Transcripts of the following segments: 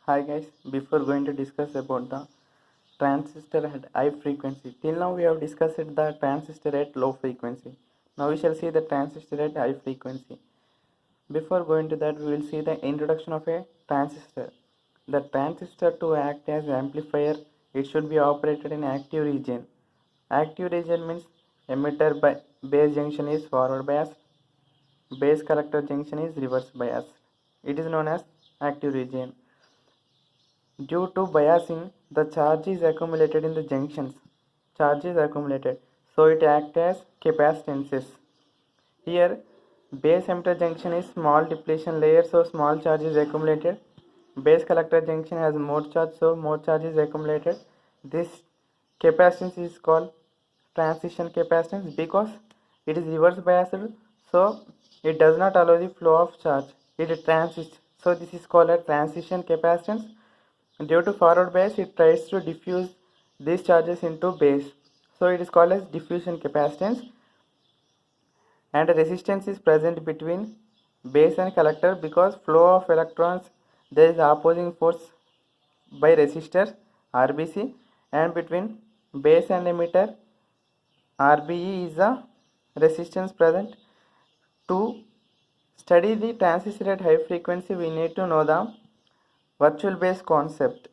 Hi guys, before going to discuss about the transistor at high frequency. Till now we have discussed the transistor at low frequency. Now we shall see the transistor at high frequency. Before going to that, we will see the introduction of a transistor. The transistor to act as amplifier, it should be operated in active region. Active region means emitter by base junction is forward bias, base collector junction is reverse bias. It is known as active region. Due to biasing, the charge is accumulated in the junctions. Charge is accumulated, so it acts as capacitances. Here, base emitter junction is small depletion layer, so small charge is accumulated. Base collector junction has more charge, so more charge is accumulated. This capacitance is called transition capacitance because it is reverse biased, so it does not allow the flow of charge. It transits. So this is called a transition capacitance. Due to forward bias, it tries to diffuse these charges into base. So it is called as diffusion capacitance. And a resistance is present between base and collector because flow of electrons, there is opposing force by resistor RBC, and between base and emitter RBE is a resistance present. To study the transistor at high frequency, we need to know the virtual base concept.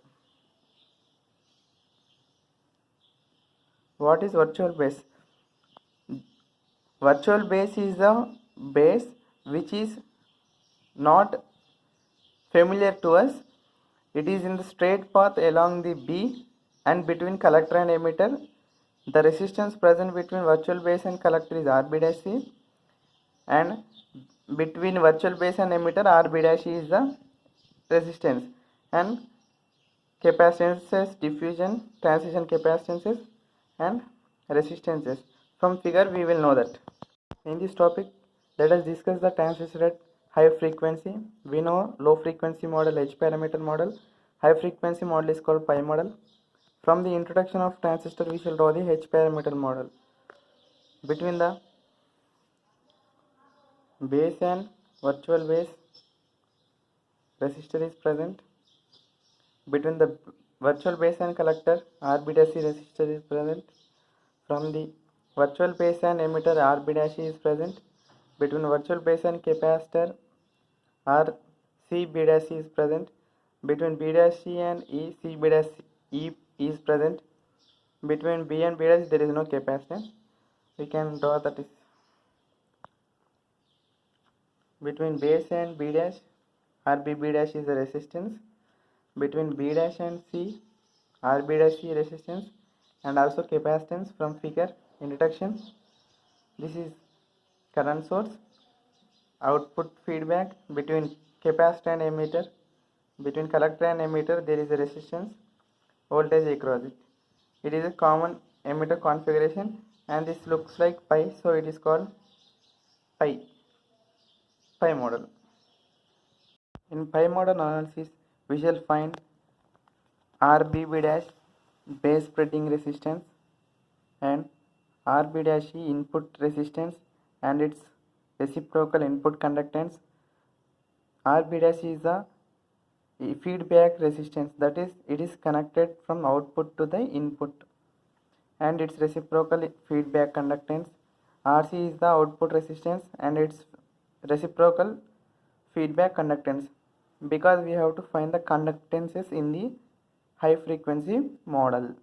What is virtual base? Virtual base is a base which is not familiar to us. It is in the straight path along the B, and between collector and emitter, the resistance present between virtual base and collector is RB-C, and between virtual base and emitter RB-C is the resistance, and capacitances, diffusion, transition capacitances, and resistances. From figure we will know that. In this topic, let us discuss the transistor at high frequency. We know low frequency model, H parameter model. High frequency model is called pi model. From the introduction of transistor, we shall draw the H parameter model. Between the base and virtual base, resistor is present. Between the virtual base and collector, RB-C resistor is present. From the virtual base and emitter, RB-C is present. Between virtual base and capacitor, RC-B-C is present. Between B-C and E, C-B-E is present. Between B and B-C there is no capacitance. We can draw that is between base and B-, RB-B- is the resistance. Between B- and C, RB-C resistance, and also capacitance from figure introduction. This is current source. Output feedback between capacitor and emitter. Between collector and emitter there is a resistance, voltage across it. It is a common emitter configuration, and this looks like pi, so it is called pi model. In pi model analysis, we shall find RB-B' base spreading resistance and RB-C input resistance and its reciprocal input conductance. RB-C is a feedback resistance, that is, it is connected from output to the input, and its reciprocal feedback conductance. RC is the output resistance and its reciprocal feedback conductance, because we have to find the conductances in the high frequency model.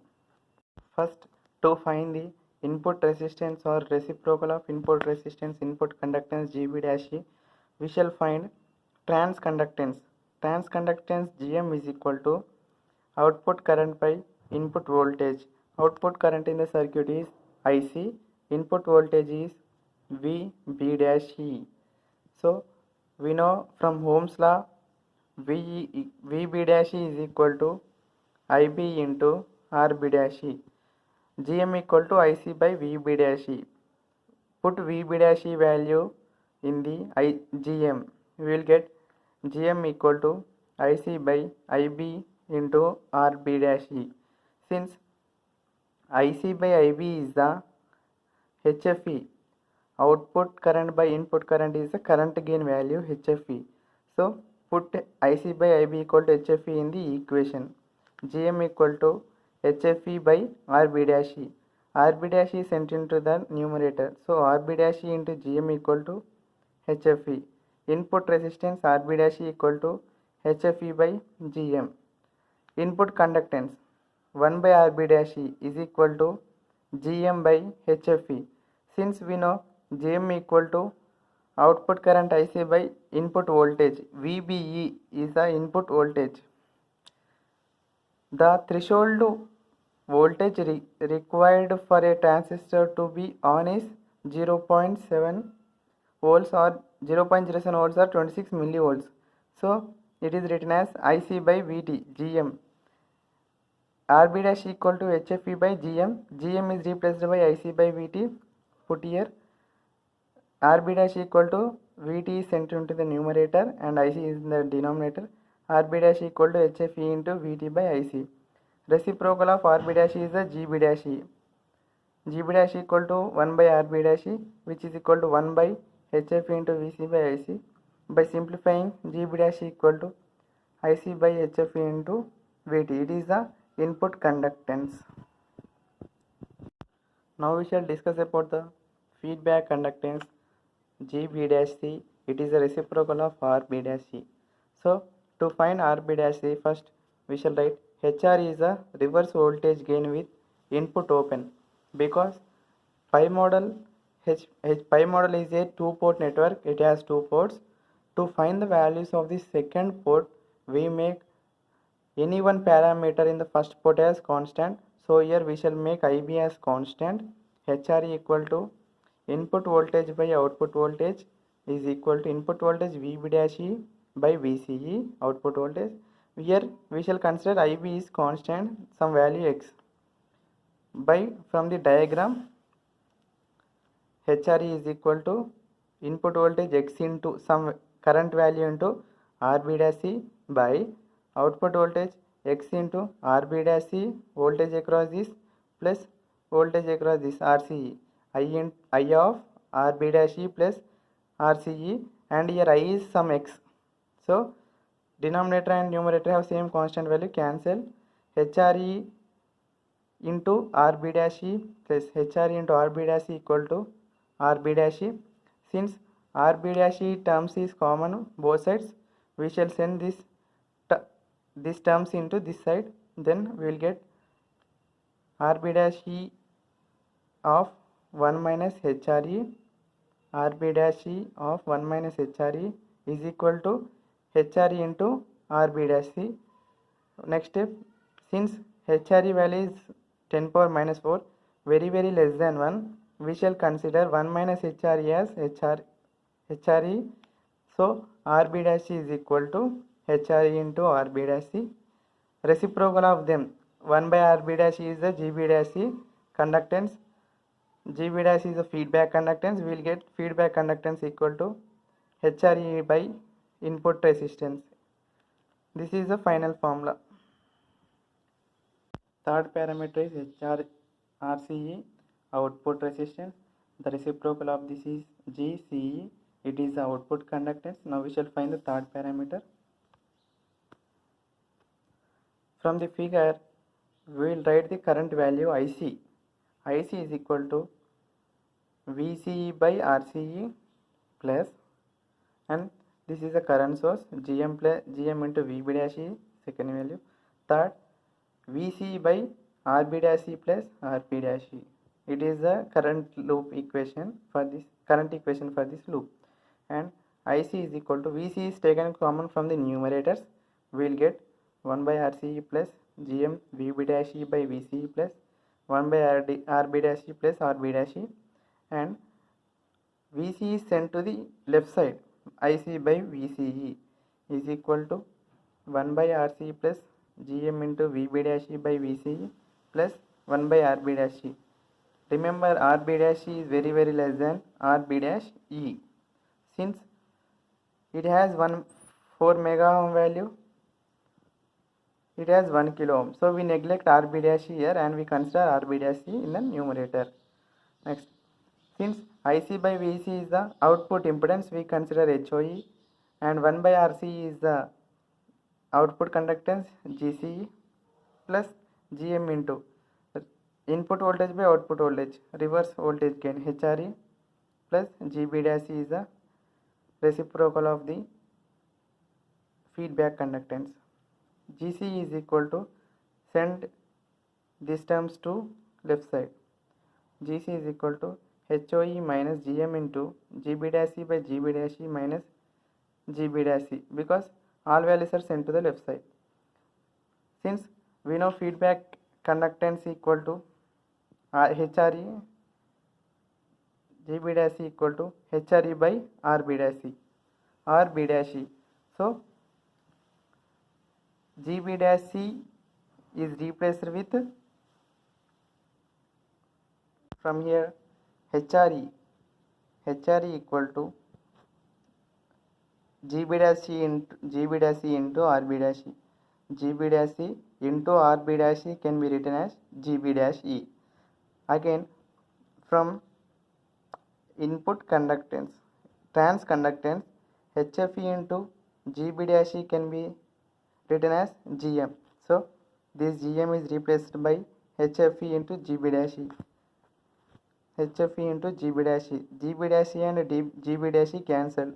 First, to find the input resistance or reciprocal of input resistance, input conductance GB-E, we shall find transconductance. Transconductance GM is equal to output current by input voltage. Output current in the circuit is IC, input voltage is VB-E. So we know from Ohm's law, VB' is equal to IB into RB'. GM equal to IC by VB'. Put VB' value in the GM. We will get GM equal to IC by IB into RB'. Since IC by IB is the HFE, output current by input current is the current gain value HFE. So put IC by IB equal to HFE in the equation. GM equal to HFE by RB dash E. RB dash E sent into the numerator. So RB dash E into GM equal to HFE. Input resistance RB dash E equal to HFE by GM. Input conductance 1 by RB dash E is equal to GM by HFE. Since we know GM equal to output current IC by input voltage, VBE is the input voltage. The threshold voltage required for a transistor to be on is 0.7 volts or 0.07 volts or 26 millivolts. So it is written as IC by VT, GM. RB dash equal to HFE by GM. GM is replaced by IC by VT. Put here RB dash equal to VT is sent into the numerator and IC is in the denominator. RB dash equal to HFE into VT by IC. Reciprocal of RB dash is the GB dash E. GB dash equal to 1 by RB dash E, which is equal to 1 by HFE into VC by IC. By simplifying, GB dash equal to IC by HFE into VT. It is the input conductance. Now we shall discuss about the feedback conductance GB dash C. It is a reciprocal of RB dash C. So to find RB dash C, first we shall write HR is a reverse voltage gain with input open, because pi model is a 2-port network. It has 2 ports. To find the values of the second port, we make any one parameter in the first port as constant. So here we shall make IB as constant. HR equal to input voltage by output voltage is equal to input voltage VB dash E by VCE, output voltage. Here we shall consider IB is constant, some value X. By from the diagram, HRE is equal to input voltage X into some current value into RB dash E by output voltage X into RB dash E, voltage across this plus voltage across this RCE. I of RB dash E plus RCE, and here I is some X. So denominator and numerator have same constant value, cancel. HRE into RB dash E plus HRE into RB dash E equal to RB dash E. Since RB dash E terms is common both sides, we shall send this terms into this side. Then we will get RB dash E of 1 minus HRE. RB dash E of 1 minus HRE is equal to HRE into RB dash C. Next step, since HRE value is 10 power minus 4, very less than 1, we shall consider 1 minus HRE as HRE. So RB dash C is equal to HRE into RB dash C. Reciprocal of them, 1 by RB dash is the GB dash C conductance. GB dash is the feedback conductance. We will get feedback conductance equal to HRE by input resistance. This is the final formula. Third parameter is RCE, output resistance. The reciprocal of this is GCE. It is the output conductance. Now we shall find the third parameter. From the figure, we will write the current value IC. IC is equal to VCE by RCE plus, and this is the current source, GM into VB dash E, second value. Third, VCE by RB dash E plus RB dash E. It is the current loop equation for this loop. And IC is equal to VC is taken common from the numerators. We will get 1 by RCE plus GM VB dash E by VCE plus 1 by RB dash E plus RB dash E, and VC is sent to the left side. IC by VCE is equal to 1 by RC plus GM into VB dash E by VCE plus 1 by RB dash E. Remember, RB dash E is very less than RB dash E. Since it has 4 mega ohm value, it has 1 kilo ohm. So we neglect RB dash E here and we consider RB dash E in the numerator. Next, since IC by VC is the output impedance, we consider HOE, and 1 by RC is the output conductance GCE plus GM into input voltage by output voltage, reverse voltage gain HRE plus GB dash is the reciprocal of the feedback conductance. GC is equal to, send these terms to left side. GC is equal to HOE minus GM into GB dash E by GB dash E minus GB dash E, because all values are sent to the left side. Since we know feedback conductance equal to HRE, GB dash E equal to HRE by RB dash E, RB dash E. So GB dash C is replaced with, from here, HRE equal to GB dash C into RB dash E. GB dash E into RB dash E can be written as GB dash E. Again, from input conductance, trans conductance, HFE into GB dash E can be written as GM. So this GM is replaced by HFE into GB dash E. HFE into GB dash E. GB dash E and GB dash E cancelled,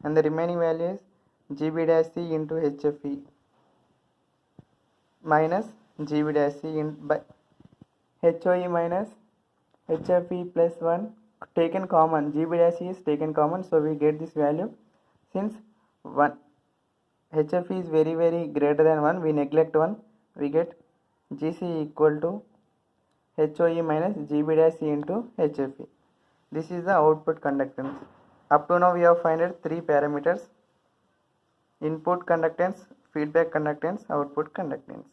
and the remaining value is GB dash C into HFE minus GB dash C by HOE minus HFE plus 1 taken common. GB dash E is taken common, so we get this value. Since 1 HFE is very greater than 1, we neglect 1, we get GC equal to HOE minus GB dash C into HFE. This is the output conductance. Up to now we have found 3 parameters: input conductance, feedback conductance, output conductance.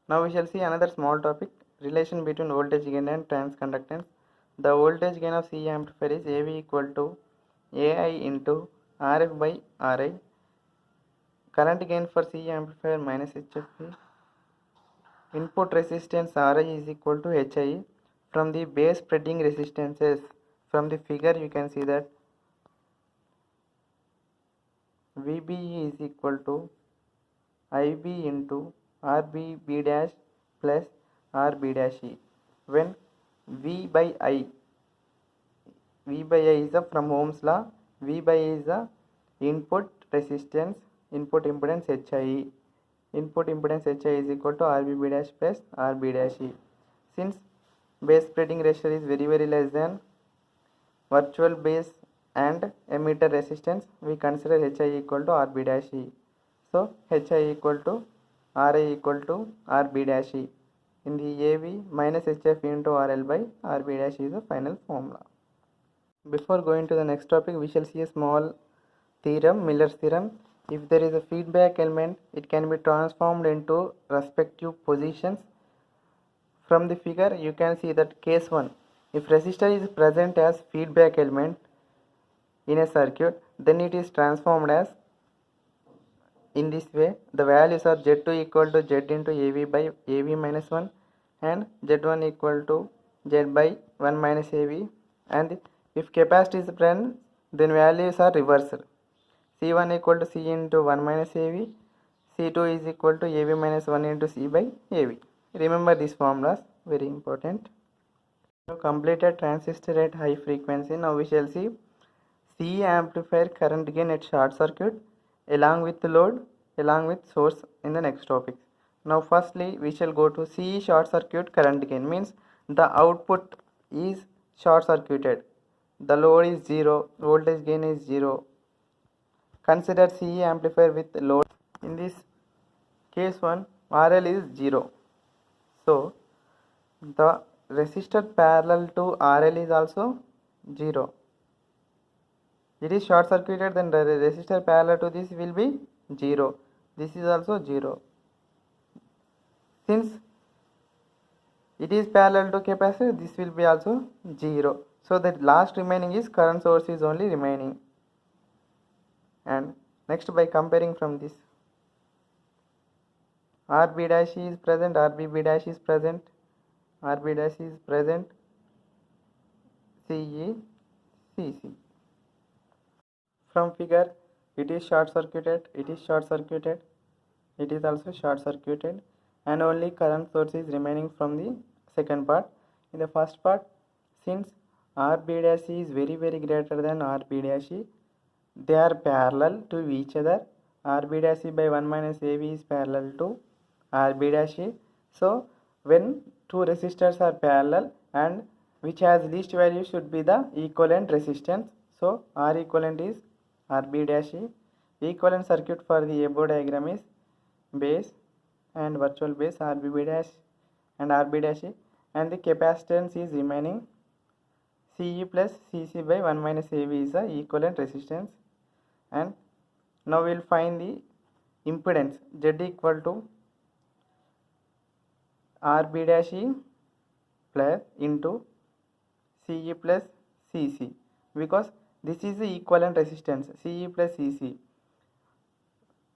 Now we shall see another small topic, relation between voltage gain and trans conductance. The voltage gain of CE amplifier is AV equal to AI into RF by RI. Current gain for CE amplifier minus HFE. Input resistance RI is equal to HI. From the base spreading resistances, from the figure you can see that VBE is equal to IB into RBB dash plus RB dash E, when V by I is the, from Ohm's law, V by I is the input resistance, input impedance HI. Input impedance HI is equal to RBB dash plus RB dash E. Since base spreading ratio is very less than virtual base and emitter resistance, we consider HI equal to RB dash E. So HI equal to RI equal to RB dash E. In the AV, minus HF into RL by RB dash is the final formula. Before going to the next topic, we shall see a small theorem, Miller's theorem. If there is a feedback element, it can be transformed into respective positions. From the figure, you can see that case 1, if resistor is present as feedback element in a circuit, then it is transformed as in this way. The values are Z2 equal to Z into AV by AV minus 1 and Z1 equal to Z by 1 minus AV, and if capacity is present, then values are reversed. C1 equal to C into 1 minus AV, C2 is equal to AV minus 1 into C by AV. Remember these formulas, very important. Now completed transistor at high frequency. Now we shall see CE amplifier current gain at short circuit along with load, along with source in the next topic. Now firstly we shall go to CE short circuit current gain, means the output is short circuited, the load is 0, voltage gain is 0. Consider CE amplifier with load. In this case 1, RL is 0, so the resistor parallel to RL is also 0. It is short circuited, then the resistor parallel to this will be 0. This is also 0. Since it is parallel to capacitor, this will be also 0. So the last remaining is current source is only remaining. And next, by comparing from this, RB dash is present, RBB dash is present, RB dash is present, CE, CC. From figure, it is short circuited, it is short circuited, it is also short circuited, and only current source is remaining from the second part. In the first part, since RB dash is very greater than RB dash, they are parallel to each other. RB dash by 1 minus AB is parallel to RB dash. So when two resistors are parallel and which has least value should be the equivalent resistance. So R equivalent is RB dash. Equivalent circuit for the above diagram is base and virtual base RB dash and RB dash, and the capacitance is remaining CE plus CC by 1 minus AB is the equivalent resistance. And now we will find the impedance Z equal to RB dash plus into CE plus CC, because this is the equivalent resistance CE plus CC.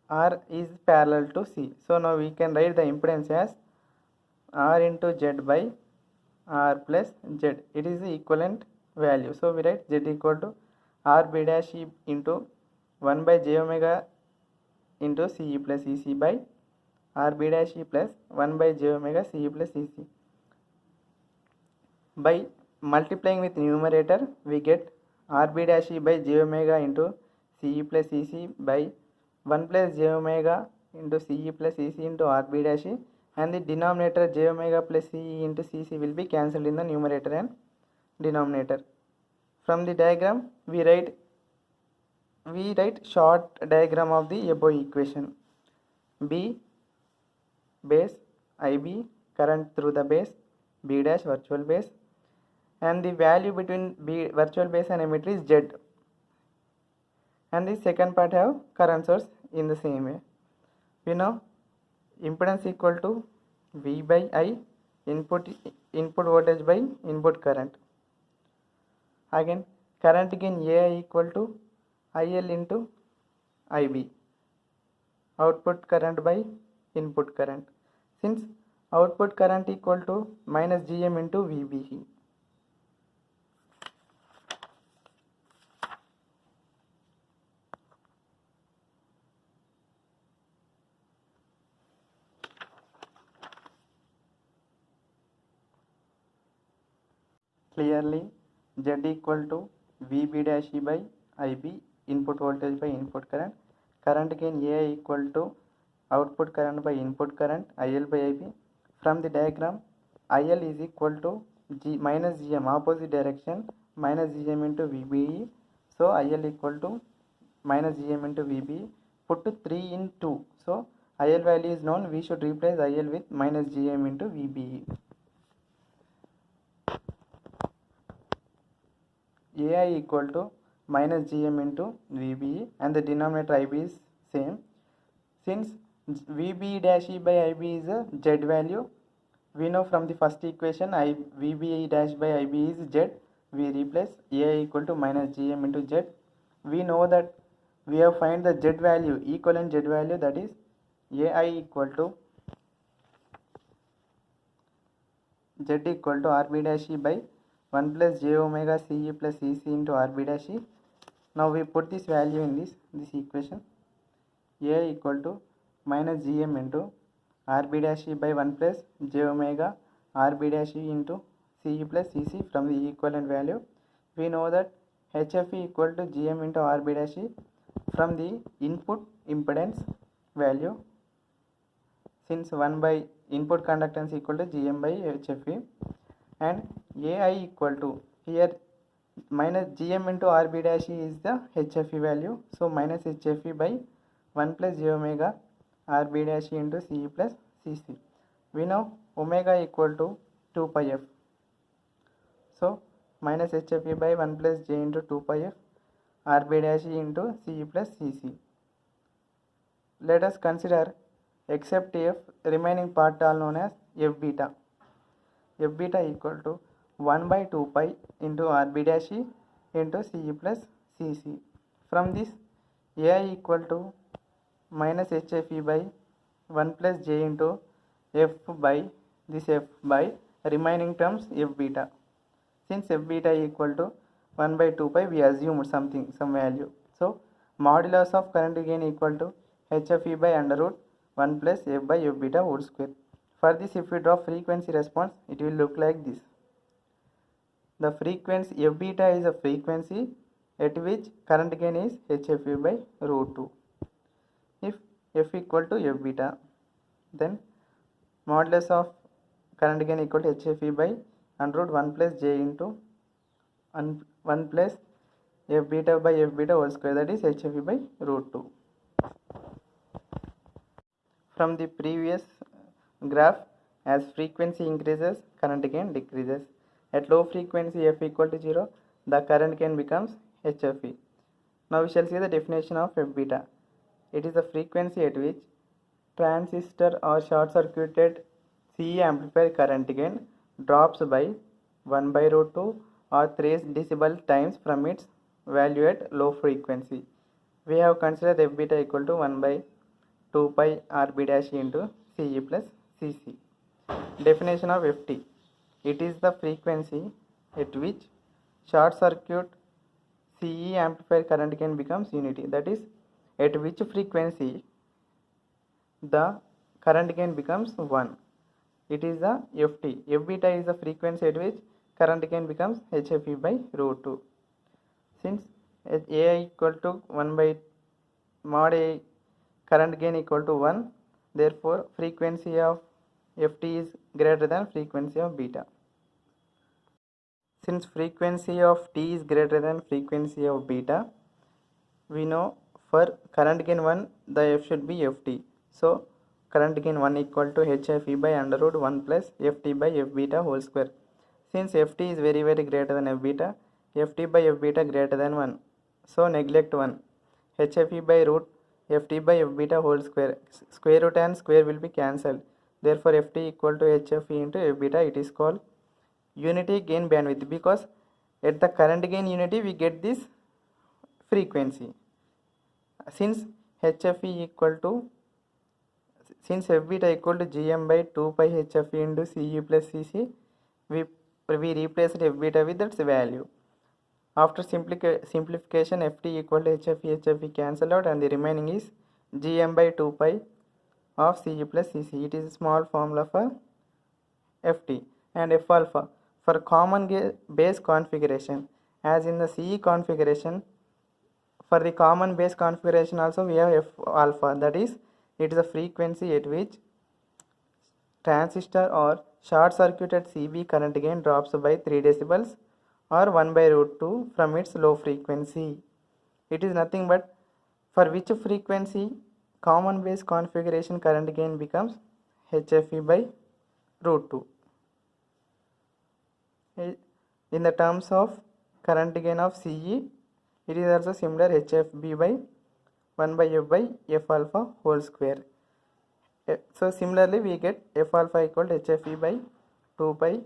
R is parallel to C. So now we can write the impedance as R into Z by R plus Z. It is the equivalent value. So we write Z equal to RB dash into 1 by j omega into CE plus CC by RB dash plus 1 by j omega CE plus CC. By multiplying with numerator, we get RB dash by j omega into CE plus CC by 1 plus j omega into CE plus CC into RB dash, and the denominator j omega plus CE into CC will be cancelled in the numerator and denominator. From the diagram, we write short diagram of the above equation. B base, IB current through the base, B dash virtual base, and the value between B virtual base and emitter is Z, and the second part have current source in the same way. We know impedance equal to V by I, input voltage by input current. Again current gain AI equal to IL into IB, output current by input current, since output current equal to minus GM into VBE. Clearly Z equal to VB dash by IB, input voltage by input current. Current gain AI equal to output current by input current, IL by IB. From the diagram, IL is equal to minus GM, opposite direction, minus GM into VBE. So IL equal to minus GM into VBE. Put to 3 in 2. So IL value is known. We should replace IL with minus GM into VBE. AI equal to minus GM into VBE, and the denominator IB is same. Since VB dash by IB is a Z value, we know from the first equation VB dash by IB is Z. We replace AI equal to minus GM into Z. We know that we have find the Z value, equivalent Z value, that is AI equal to Z equal to RB dash by 1 plus j omega CE plus CC into RB dash. Now we put this value in this equation. A equal to minus GM into RB dash by 1 plus j omega RB dash into CE plus CC. From the equivalent value, we know that HFE equal to GM into RB dash from the input impedance value, since 1 by input conductance equal to GM by HFE, and AI equal to, here minus GM into RB dash is the HFE value, so minus HFE by 1 plus j omega RB dash into CE plus CC. We know omega equal to 2 pi f, so minus HFE by 1 plus j into 2 pi f RB dash into CE plus CC. Let us consider except F, remaining part all known as F beta. F beta equal to 1 by 2 pi into RB dash into CE plus CC. From this, AI equal to minus HFE by 1 plus j into F by this F by remaining terms F beta. Since F beta equal to 1 by 2 pi, we assumed some value. So modulus of current gain equal to HFE by under root 1 plus F by F beta whole square. For this, if we draw frequency response, it will look like this. The frequency F beta is a frequency at which current gain is HFE by root 2. If F equal to F beta, then modulus of current gain equal to HFE by under root 1 plus J into 1 plus F beta by F beta whole square, that is HFE by root 2. From the previous graph, as frequency increases, current gain decreases. At low frequency F equal to 0, the current gain becomes HFE. Now we shall see the definition of F beta. It is the frequency at which transistor or short circuited CE amplifier current gain drops by 1 by root 2 or 3 decibel times from its value at low frequency. We have considered F beta equal to 1 by 2 pi RB dash into CE plus CC. Definition of FT. It is the frequency at which short circuit CE amplifier current gain becomes unity. That is, at which frequency the current gain becomes 1. It is the FT. F beta is the frequency at which current gain becomes HFE by root 2. Since AI equal to 1 by mod A current gain equal to 1, therefore frequency of FT is greater than frequency of beta. Since frequency of T is greater than frequency of beta, we know for current gain 1 the F should be FT. So current gain 1 equal to HFE by under root 1 plus FT by F beta whole square. Since FT is very greater than F beta, FT by F beta greater than 1. So neglect 1. HFE by root FT by F beta whole square. Square root and square will be cancelled. Therefore FT equal to HFE into F beta. It is called unity gain bandwidth, because at the current gain unity we get this frequency. Since HFE equal to, since F beta equal to GM by 2 pi HFE into CE plus CC, we replaced F beta with that value. After simplification, FT equal to HFE cancel out, and the remaining is GM by 2 pi of CE plus CC. It is a small formula for FT. And F alpha for common base configuration, as in the CE configuration, for the common base configuration also we have F alpha, that is, it is a frequency at which transistor or short circuited CB current gain drops by 3 decibels or 1 by root 2 from its low frequency. It is nothing but for which frequency common base configuration current gain becomes HFE by root 2. In the terms of current gain of CE, it is also similar, HFB by 1 by F by F alpha whole square. So similarly we get F alpha equal to HFE by 2 pi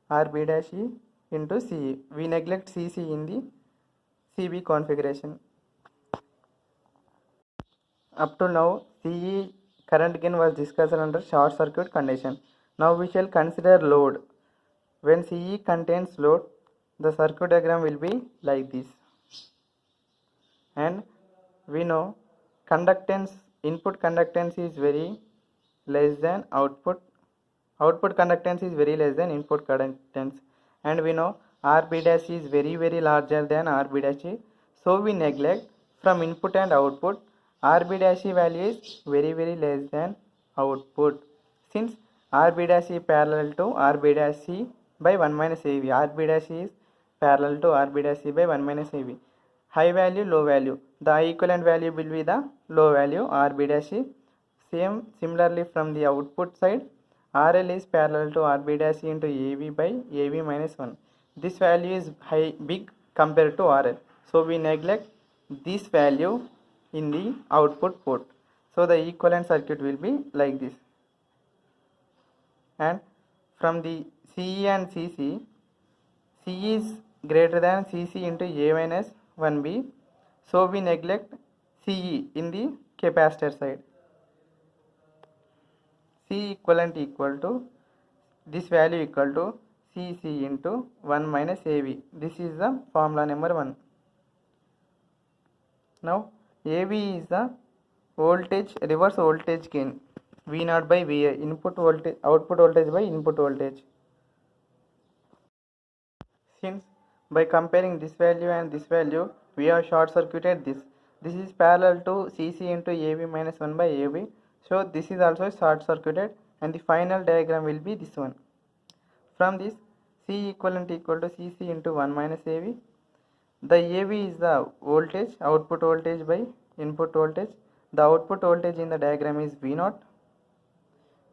RB dash E into CE. We neglect CC in the CB configuration. Up to now CE current gain was discussed under short circuit condition. Now we shall consider load. When CE contains load, the circuit diagram will be like this. And we know conductance, input conductance is very less than output conductance is very less than input conductance, and we know RB dash is very larger than RB dash. So we neglect from input and output, RB dash value is very less than output. Since RB dash is parallel to RB dash by 1 minus AV, RB dash is parallel to RB dash by 1 minus AV. High value, low value, the equivalent value will be the low value RB dash. Similarly from the output side, RL is parallel to RB dash into AV by AV minus 1. This value is big compared to RL. So we neglect this value in the output port. So the equivalent circuit will be like this. And from the CE and CC, CE is greater than CC into A minus 1B. So we neglect CE in the capacitor side. C equivalent equal to, this value equal to CC into 1 minus AV. This is the formula number 1. Now AV is the voltage, reverse voltage gain, V0 by Vi, input voltage, output voltage by input voltage. Since by comparing this value and this value, we have short circuited this. This is parallel to Cc into AV minus 1 by AV. So this is also short circuited, and the final diagram will be this one. From this, C equivalent equal to Cc into 1 minus AV. The AV is the voltage, output voltage by input voltage. The output voltage in the diagram is V0.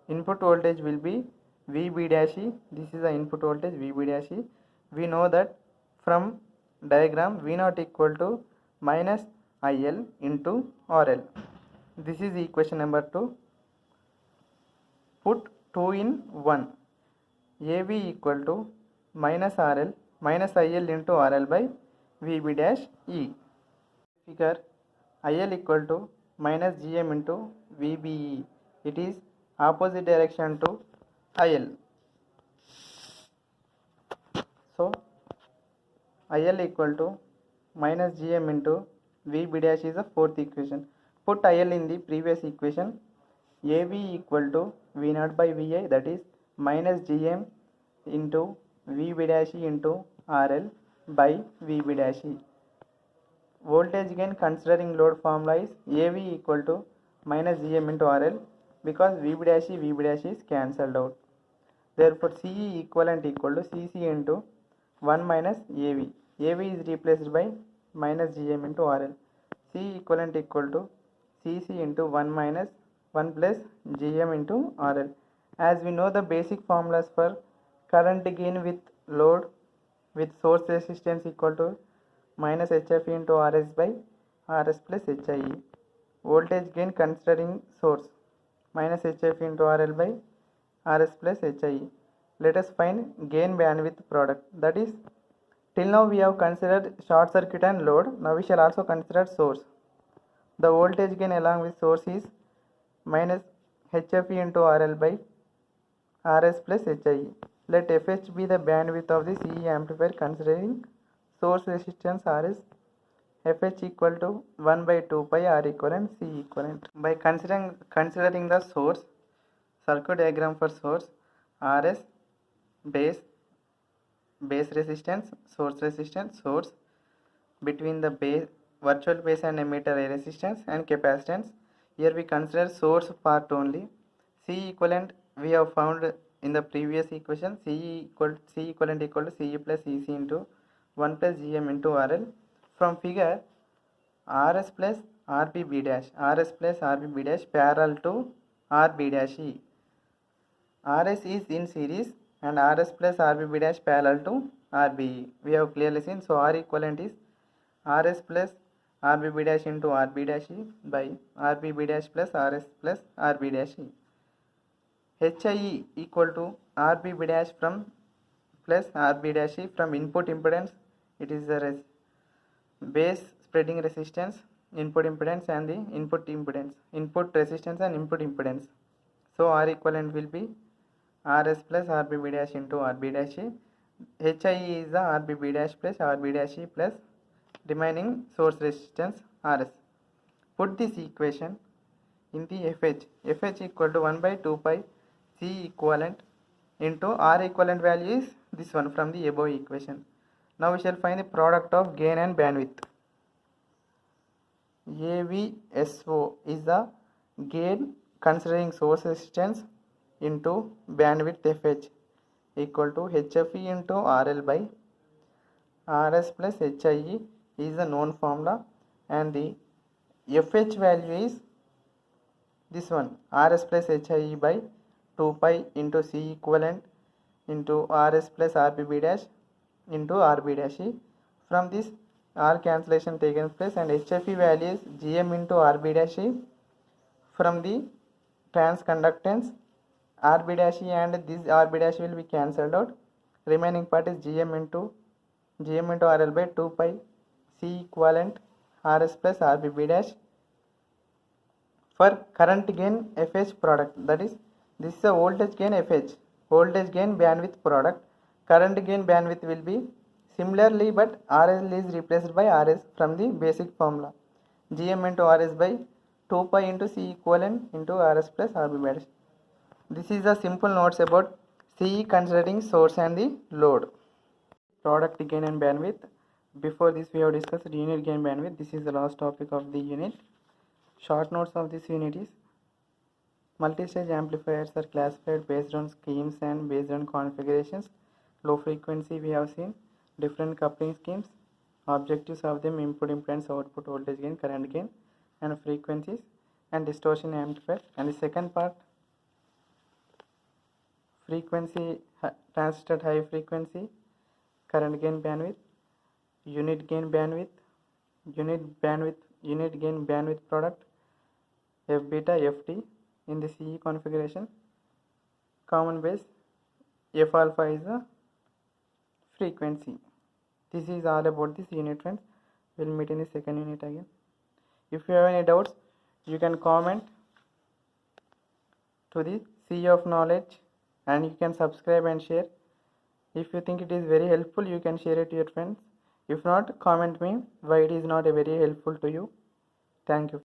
Input voltage will be VB dash E. This is the input voltage VB dash E. We know that from diagram V0 equal to minus IL into RL. This is equation number 2. Put 2 in 1. AV equal to minus RL minus IL into RL by VB dash E. Figure IL equal to minus GM into VBE. It is opposite direction to IL. So IL equal to minus GM into VB dash is the fourth equation. Put IL in the previous equation. AV equal to V0 by Vi, that is minus GM into VB dash into RL by VB dash. Voltage gain considering load formula is AV equal to minus GM into RL, because VB dash is cancelled out. Therefore CE equivalent equal to Cc into 1 minus AV. AV is replaced by minus GM into RL. C equivalent equal to Cc into 1 minus 1 plus GM into RL. As we know the basic formulas for current gain with load with source resistance equal to minus HFE into RS by RS plus HIE. Voltage gain considering source minus HFE into RL by RS plus HIE. Let us find gain bandwidth product. That is, till now we have considered short circuit and load. Now we shall also consider source. The voltage gain along with source is minus HFE into RL by RS plus HIE. Let FH be the bandwidth of the CE amplifier considering source resistance RS. FH equal to 1 by 2 pi R equivalent C equivalent. By considering the source, circuit diagram for source, RS base resistance, source between the base, virtual base and emitter resistance and capacitance. Here we consider source part only. C equivalent we have found in the previous equation. C equivalent equal to CE plus EC into 1 plus GM into RL. From figure, RS plus RBB dash parallel to RB dash E. RS is in series and RS plus RBB dash parallel to RBE. We have clearly seen. So R equivalent is RS plus RBB dash into RB dash E by RBB dash plus RS plus RB dash E. HIE equal to RBB dash from plus RB dash E from input impedance. It is the base spreading resistance, input impedance and the input impedance, input resistance and input impedance. So R equivalent will be RS plus RBB dash into RB dash E. HIE is the RBB dash plus RB dash E plus remaining source resistance RS. Put this equation in the FH. FH equal to 1 by 2 pi C equivalent into R equivalent value is this one from the above equation. Now we shall find the product of gain and bandwidth. AVSO is the gain considering source resistance into bandwidth FH equal to HFE into RL by RS plus HIE is the known formula, and the FH value is this one, RS plus HIE by 2 pi into C equivalent into RS plus RBB dash into RB dash E. From this R cancellation taken place and HFE value is GM into RB dash E. From the transconductance RB dash E and this RB dash will be cancelled out. Remaining part is GM into RL by 2 pi C equivalent RS plus RBB dash. For current gain FH product, that is, this is a voltage gain FH, voltage gain bandwidth product. Current gain bandwidth will be similarly, but RL is replaced by RS from the basic formula. Gm into Rs by 2 pi into C equivalent into Rs plus Rb by. This is the simple notes about CE considering source and the load. Product gain and bandwidth. Before this we have discussed unit gain bandwidth. This is the last topic of the unit. Short notes of this unit is multi-stage amplifiers are classified based on schemes and based on configurations. Low frequency we have seen different coupling schemes. Objectives of them: input impedance, output voltage gain, current gain, and frequencies and distortion amplifiers. And the second part, frequency transistor high frequency, current gain bandwidth, unit gain bandwidth, unit gain bandwidth product, F beta, Ft in the CE configuration. Common base, F alpha is the frequency. This is all about this unit, friends. We'll meet in the second unit again. If you have any doubts, you can comment to the CE of knowledge, and you can subscribe and share. If you think it is very helpful, you can share it to your friends. If not, comment me why it is not very helpful to you. Thank you.